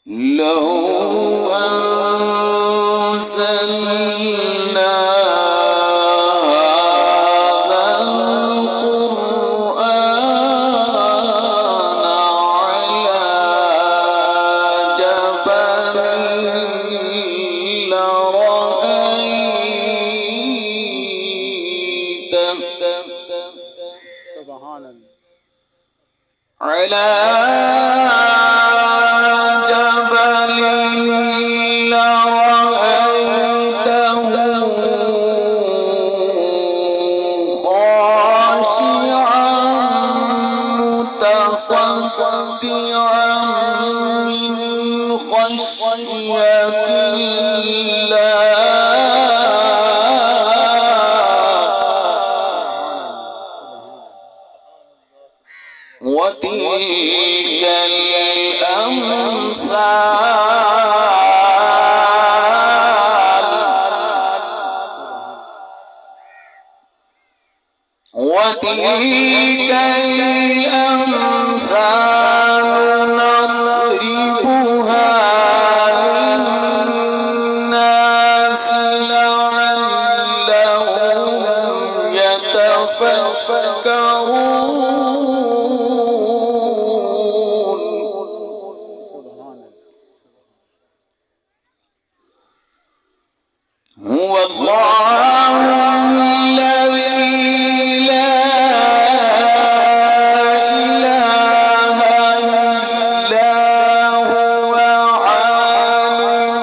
لو أنزلنا هذا القرآن على جبل لرأيته سبحان الله على جبل لرأيته خاشعا متصدعا من خشية الله وتلك الأمثال وتلك الأمثال نضربها للناس لعلهم يتفكرون هو الله الذي لا إله إلا هو عالم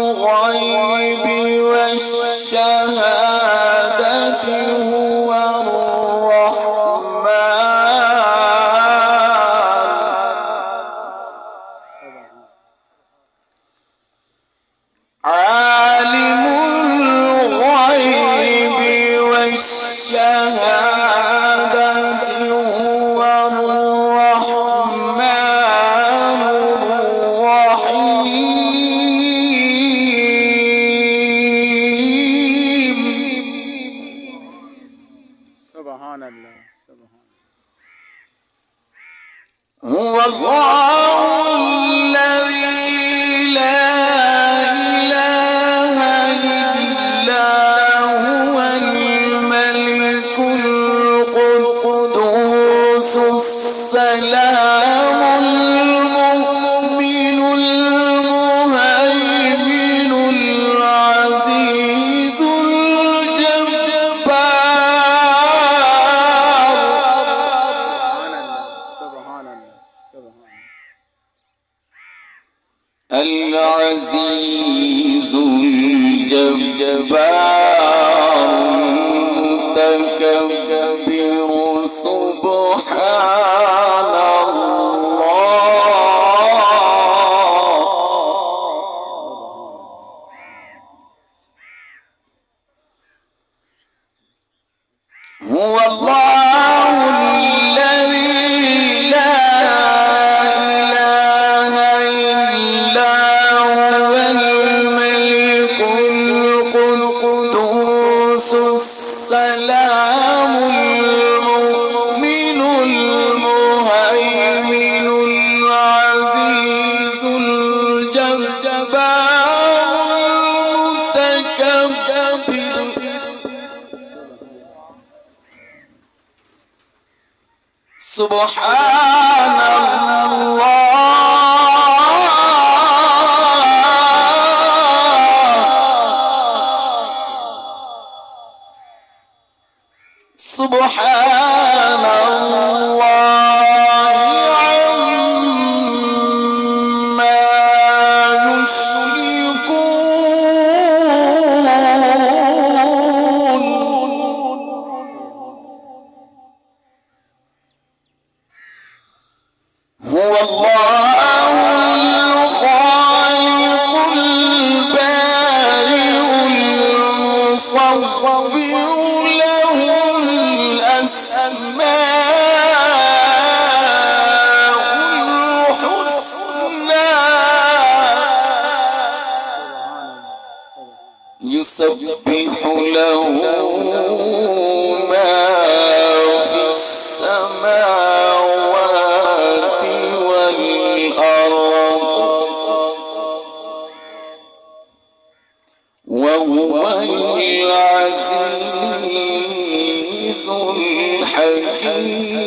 الغيب والشهادة هو عالم الغيب والشهادة هو الرحمن الرحيم سبحان الله سبحان هو الله الذي لا إله إلا هو الملك القدوس السلام المؤمن المهيمن العزيز الجبار سبحان الله سبحان العزيز الجبار المتكبر سبحان الله هو الله الذي لا إله إلا هو الملك القدوس السلام المؤمن المهيمن العزيز الجبار المتكبر سبحان الله سبحان الله عما يشركون هو الله الخالق البارئ المصور له الأسماء الحسنى يسبح له ما في السماوات والأرض الحكيم